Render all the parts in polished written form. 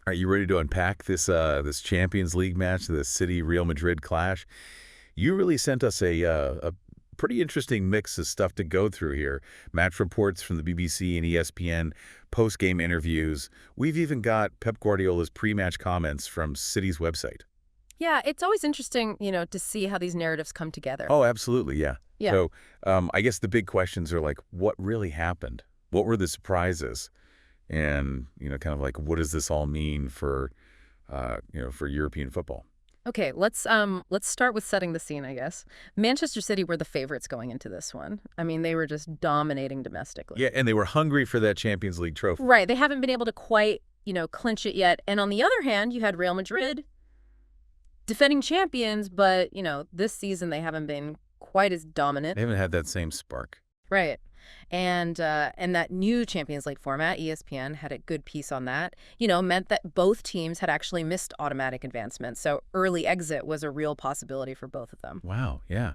Are you ready to unpack this Champions League match, the City Real Madrid clash? You really sent us a pretty interesting mix of stuff to go through here. Match reports from the BBC and ESPN, post-game interviews. We've even got Pep Guardiola's pre-match comments from City's website. Yeah, it's always interesting, to see how these narratives come together. Oh, absolutely, yeah. Yeah. So I guess the big questions are like, what really happened? What were the surprises? And, kind of like, what does this all mean for, for European football? Okay, let's start with setting the scene, I guess. Manchester City were the favorites going into this one. I mean, they were just dominating domestically. Yeah, and they were hungry for that Champions League trophy. Right, they haven't been able to quite, clinch it yet. And on the other hand, you had Real Madrid, defending champions, but, this season they haven't been quite as dominant. They haven't had that same spark. Right. And that new Champions League format, ESPN had a good piece on that, meant that both teams had actually missed automatic advancement. So early exit was a real possibility for both of them. Wow, yeah.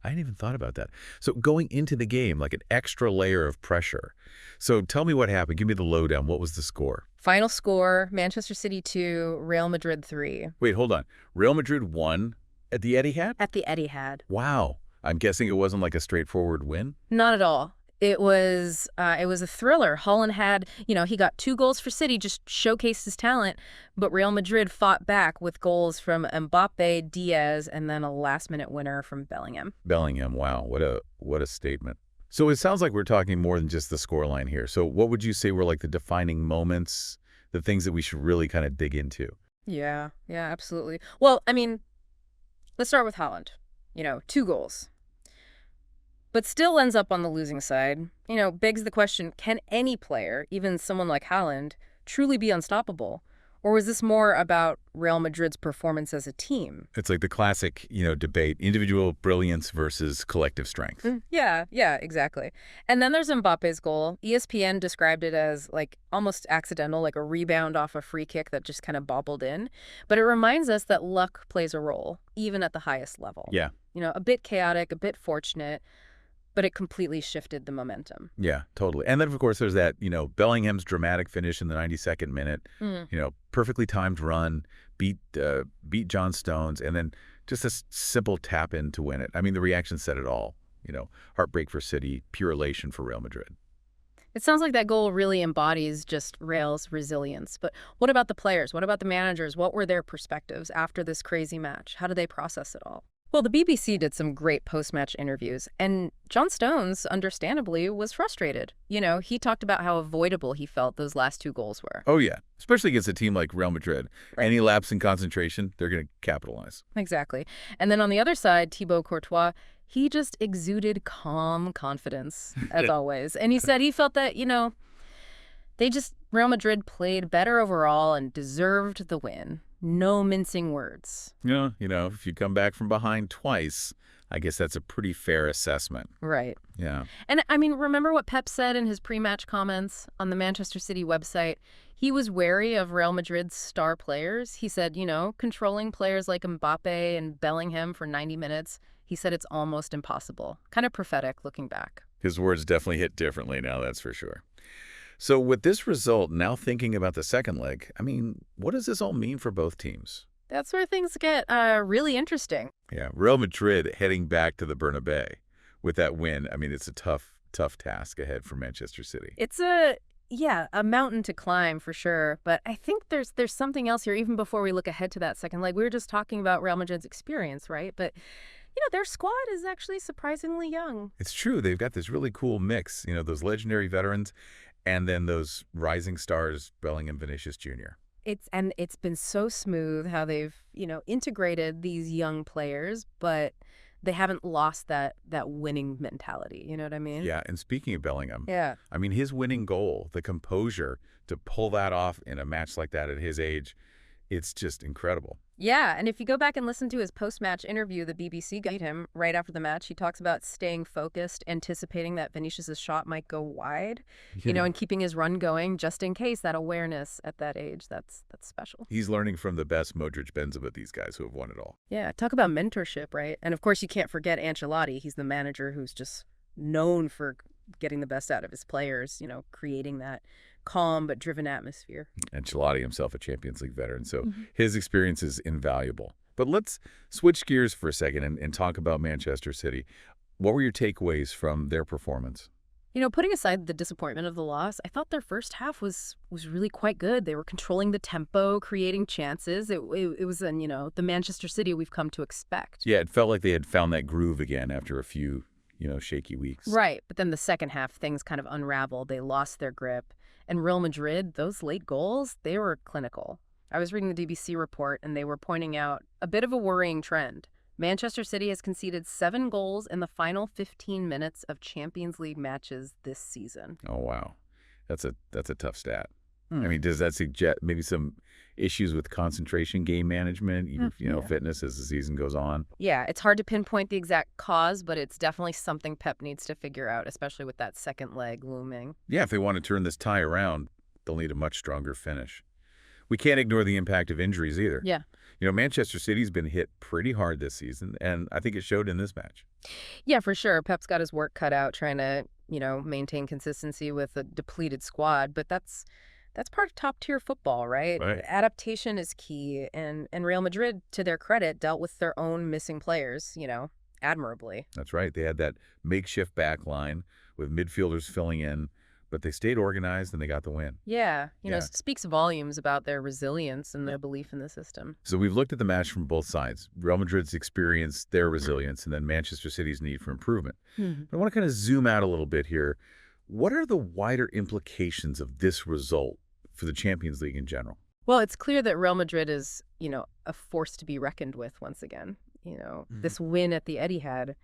I hadn't even thought about that. So going into the game, like an extra layer of pressure. So tell me what happened. Give me the lowdown. What was the score? Final score, Manchester City 2, Real Madrid 3. Wait, hold on. Real Madrid won at the Etihad? At the Etihad. Wow. I'm guessing it wasn't like a straightforward win? Not at all. It was a thriller. Holland had, he got 2 goals for City, just showcased his talent, but Real Madrid fought back with goals from Mbappe, Diaz, and then a last-minute winner from Bellingham. Bellingham, wow, what a statement. So it sounds like we're talking more than just the scoreline here. So what would you say were like the defining moments, the things that we should really kind of dig into? Yeah, absolutely. Well, I mean, let's start with Holland. 2 goals. But still ends up on the losing side. Begs the question, can any player, even someone like Haaland, truly be unstoppable? Or was this more about Real Madrid's performance as a team? It's like the classic, debate, individual brilliance versus collective strength. Yeah, exactly. And then there's Mbappe's goal. ESPN described it as like almost accidental, like a rebound off a free kick that just kind of bobbled in. But it reminds us that luck plays a role, even at the highest level. Yeah. A bit chaotic, a bit fortunate, but it completely shifted the momentum. Yeah, totally. And then, of course, there's that, Bellingham's dramatic finish in the 92nd minute, perfectly timed run, beat John Stones, and then just a simple tap-in to win it. I mean, the reaction said it all. Heartbreak for City, pure elation for Real Madrid. It sounds like that goal really embodies just Real's resilience. But what about the players? What about the managers? What were their perspectives after this crazy match? How did they process it all? Well, the BBC did some great post-match interviews, and John Stones, understandably, was frustrated. He talked about how avoidable he felt those last 2 goals were. Oh, yeah, especially against a team like Real Madrid. Right. Any lapse in concentration, they're going to capitalize. Exactly. And then on the other side, Thibaut Courtois, he just exuded calm confidence, as always. And he said he felt that, Real Madrid played better overall and deserved the win. No mincing words. If you come back from behind twice, I guess that's a pretty fair assessment. Right. Yeah. And I mean, remember what Pep said in his pre-match comments on the Manchester City website? He was wary of Real Madrid's star players. He said, controlling players like Mbappe and Bellingham for 90 minutes, he said it's almost impossible. Kind of prophetic looking back. His words definitely hit differently now, that's for sure. So with this result, now thinking about the second leg, I mean, what does this all mean for both teams? That's where things get really interesting. Yeah, Real Madrid heading back to the Bernabeu with that win. I mean, it's a tough task ahead for Manchester City. It's a mountain to climb for sure. But I think there's something else here, even before we look ahead to that second leg. We were just talking about Real Madrid's experience, right? But their squad is actually surprisingly young. It's true. They've got this really cool mix, those legendary veterans and then those rising stars, Bellingham, Vinicius Jr. It's been so smooth how they've, integrated these young players, but they haven't lost that winning mentality. You know what I mean? Yeah, and speaking of Bellingham, yeah, I mean, his winning goal, the composure to pull that off in a match like that at his age, it's just incredible. Yeah, and if you go back and listen to his post-match interview, the BBC got him right after the match. He talks about staying focused, anticipating that Vinicius' shot might go wide, and keeping his run going just in case. That awareness at that age, that's special. He's learning from the best Modric, Benzema, these guys who have won it all. Yeah, talk about mentorship, right? And of course, you can't forget Ancelotti. He's the manager who's just known for getting the best out of his players, creating that calm but driven atmosphere. Ancelotti himself a Champions League veteran, so his experience is invaluable. But let's switch gears for a second and talk about Manchester City. What were your takeaways from their performance? Putting aside the disappointment of the loss, I thought their first half was really quite good. They were controlling the tempo, creating chances. It was, the Manchester City we've come to expect. Yeah, it felt like they had found that groove again after a few, shaky weeks. Right, but then the second half, things kind of unraveled. They lost their grip. And Real Madrid, those late goals, they were clinical. I was reading the BBC report, and they were pointing out a bit of a worrying trend. Manchester City has conceded 7 goals in the final 15 minutes of Champions League matches this season. Oh, wow. That's a tough stat. I mean, does that suggest maybe some issues with concentration, game management, even, fitness as the season goes on? Yeah, it's hard to pinpoint the exact cause, but it's definitely something Pep needs to figure out, especially with that second leg looming. Yeah, if they want to turn this tie around, they'll need a much stronger finish. We can't ignore the impact of injuries either. Yeah. Manchester City's been hit pretty hard this season, and I think it showed in this match. Yeah, for sure. Pep's got his work cut out trying to, maintain consistency with a depleted squad, but that's part of top-tier football, right? Right. Adaptation is key, and Real Madrid, to their credit, dealt with their own missing players, admirably. That's right. They had that makeshift back line with midfielders filling in, but they stayed organized and they got the win. Yeah, speaks volumes about their resilience and their belief in the system. So we've looked at the match from both sides. Real Madrid's experience, their resilience, and then Manchester City's need for improvement. But I want to kind of zoom out a little bit here. What are the wider implications of this result for the Champions League in general? Well, it's clear that Real Madrid is, a force to be reckoned with once again. This win at the Etihad,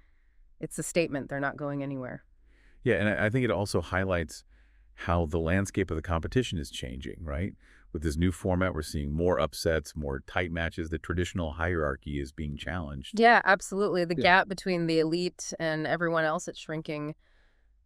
it's a statement they're not going anywhere. Yeah, and I think it also highlights how the landscape of the competition is changing, right? With this new format, we're seeing more upsets, more tight matches. The traditional hierarchy is being challenged. Yeah, absolutely. The gap between the elite and everyone else is shrinking.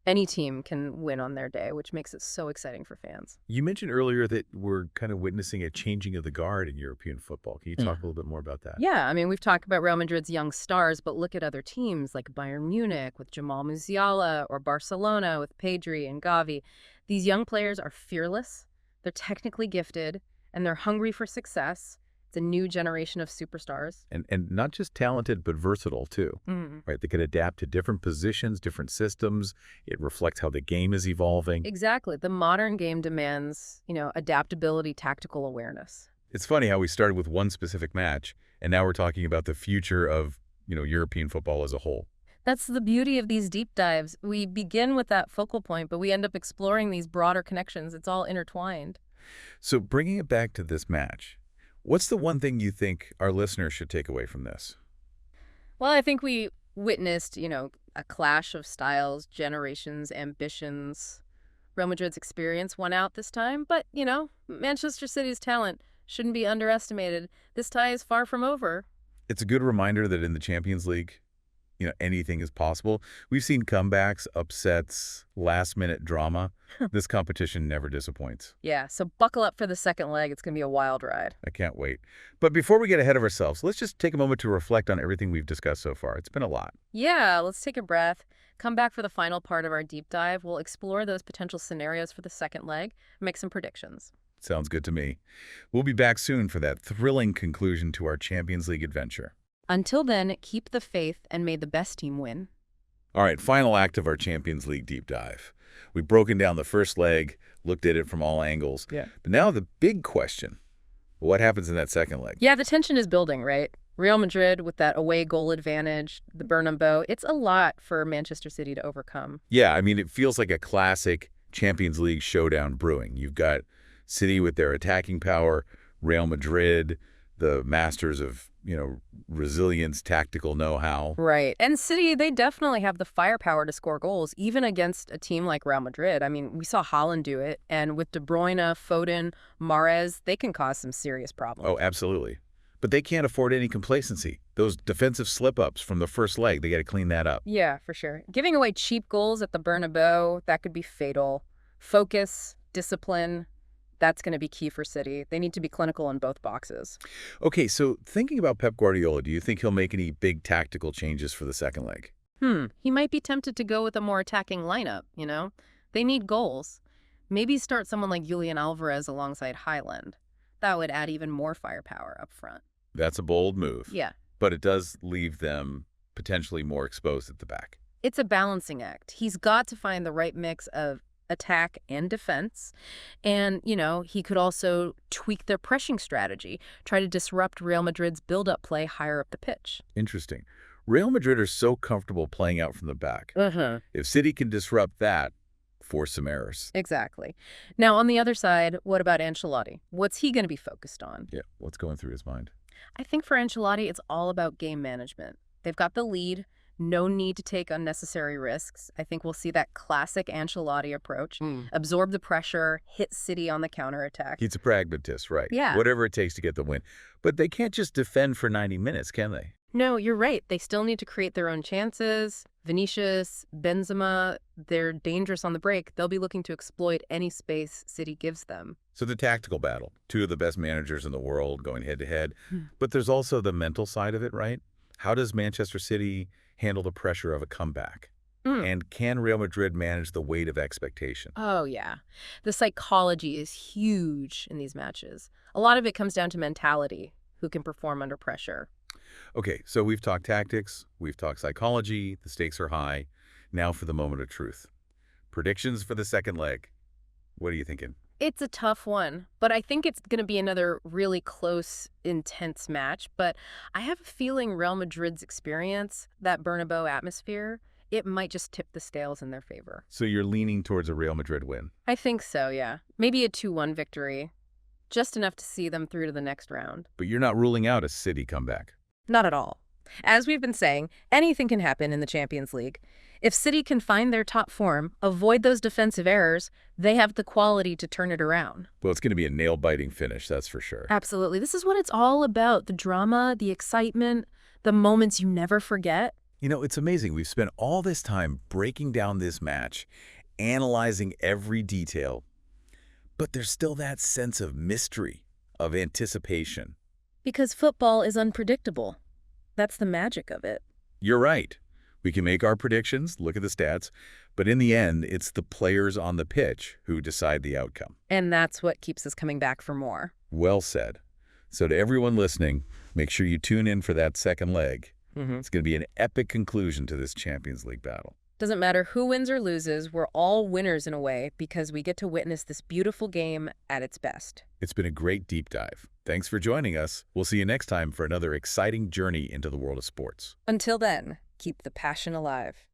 Any team can win on their day, which makes it so exciting for fans. You mentioned earlier that we're kind of witnessing a changing of the guard in European football. Can you talk a little bit more about that? Yeah, I mean, we've talked about Real Madrid's young stars, but look at other teams like Bayern Munich with Jamal Musiala or Barcelona with Pedri and Gavi. These young players are fearless, they're technically gifted, and they're hungry for success. It's a new generation of superstars. And not just talented, but versatile, too. Right? They can adapt to different positions, different systems. It reflects how the game is evolving. Exactly. The modern game demands, adaptability, tactical awareness. It's funny how we started with one specific match, and now we're talking about the future of, European football as a whole. That's the beauty of these deep dives. We begin with that focal point, but we end up exploring these broader connections. It's all intertwined. So bringing it back to this match, what's the one thing you think our listeners should take away from this? Well, I think we witnessed, a clash of styles, generations, ambitions. Real Madrid's experience won out this time, but, Manchester City's talent shouldn't be underestimated. This tie is far from over. It's a good reminder that in the Champions League, anything is possible. We've seen comebacks, upsets, last-minute drama. This competition never disappoints. Yeah, so buckle up for the second leg. It's going to be a wild ride. I can't wait. But before we get ahead of ourselves, let's just take a moment to reflect on everything we've discussed so far. It's been a lot. Yeah, let's take a breath. Come back for the final part of our deep dive. We'll explore those potential scenarios for the second leg and make some predictions. Sounds good to me. We'll be back soon for that thrilling conclusion to our Champions League adventure. Until then, keep the faith and may the best team win. All right, final act of our Champions League deep dive. We've broken down the first leg, looked at it from all angles. Yeah. But now the big question, what happens in that second leg? Yeah, the tension is building, right? Real Madrid with that away goal advantage, the Bernabeu, it's a lot for Manchester City to overcome. Yeah, I mean, it feels like a classic Champions League showdown brewing. You've got City with their attacking power, Real Madrid, the masters of, resilience, tactical know-how. Right. And City, they definitely have the firepower to score goals, even against a team like Real Madrid. I mean, we saw Haaland do it, and with De Bruyne, Foden, Mahrez, they can cause some serious problems. Oh, absolutely. But they can't afford any complacency. Those defensive slip-ups from the first leg, they got to clean that up. Yeah, for sure. Giving away cheap goals at the Bernabeu, that could be fatal. Focus, discipline, that's going to be key for City. They need to be clinical in both boxes. Okay, so thinking about Pep Guardiola, do you think he'll make any big tactical changes for the second leg? He might be tempted to go with a more attacking lineup, They need goals. Maybe start someone like Julian Alvarez alongside Highland. That would add even more firepower up front. That's a bold move. Yeah. But it does leave them potentially more exposed at the back. It's a balancing act. He's got to find the right mix of attack and defense. And, he could also tweak their pressing strategy, try to disrupt Real Madrid's build-up play higher up the pitch. Interesting. Real Madrid are so comfortable playing out from the back. If City can disrupt that, force some errors. Exactly. Now, on the other side, what about Ancelotti? What's he going to be focused on? Yeah, what's going through his mind? I think for Ancelotti, it's all about game management. They've got the lead. No need to take unnecessary risks. I think we'll see that classic Ancelotti approach. Absorb the pressure, hit City on the counterattack. He's a pragmatist, right? Yeah. Whatever it takes to get the win. But they can't just defend for 90 minutes, can they? No, you're right. They still need to create their own chances. Vinicius, Benzema, they're dangerous on the break. They'll be looking to exploit any space City gives them. So the tactical battle, two of the best managers in the world going head-to-head. But there's also the mental side of it, right? How does Manchester City handle the pressure of a comeback? And can Real Madrid manage the weight of expectation? Oh, yeah. The psychology is huge in these matches. A lot of it comes down to mentality, who can perform under pressure. Okay, so we've talked tactics, we've talked psychology, the stakes are high. Now for the moment of truth. Predictions for the second leg. What are you thinking? It's a tough one, but I think it's going to be another really close, intense match. But I have a feeling Real Madrid's experience, that Bernabeu atmosphere, it might just tip the scales in their favor. So you're leaning towards a Real Madrid win? I think so, yeah. Maybe a 2-1 victory. Just enough to see them through to the next round. But you're not ruling out a City comeback? Not at all. As we've been saying, anything can happen in the Champions League. If City can find their top form, avoid those defensive errors, they have the quality to turn it around. Well, it's going to be a nail-biting finish, that's for sure. Absolutely. This is what it's all about. The drama, the excitement, the moments you never forget. It's amazing. We've spent all this time breaking down this match, analyzing every detail, but there's still that sense of mystery, of anticipation. Because football is unpredictable. That's the magic of it. You're right. We can make our predictions, look at the stats, but in the end, it's the players on the pitch who decide the outcome. And that's what keeps us coming back for more. Well said. So to everyone listening, make sure you tune in for that second leg. It's going to be an epic conclusion to this Champions League battle. Doesn't matter who wins or loses, we're all winners in a way because we get to witness this beautiful game at its best. It's been a great deep dive. Thanks for joining us. We'll see you next time for another exciting journey into the world of sports. Until then, keep the passion alive.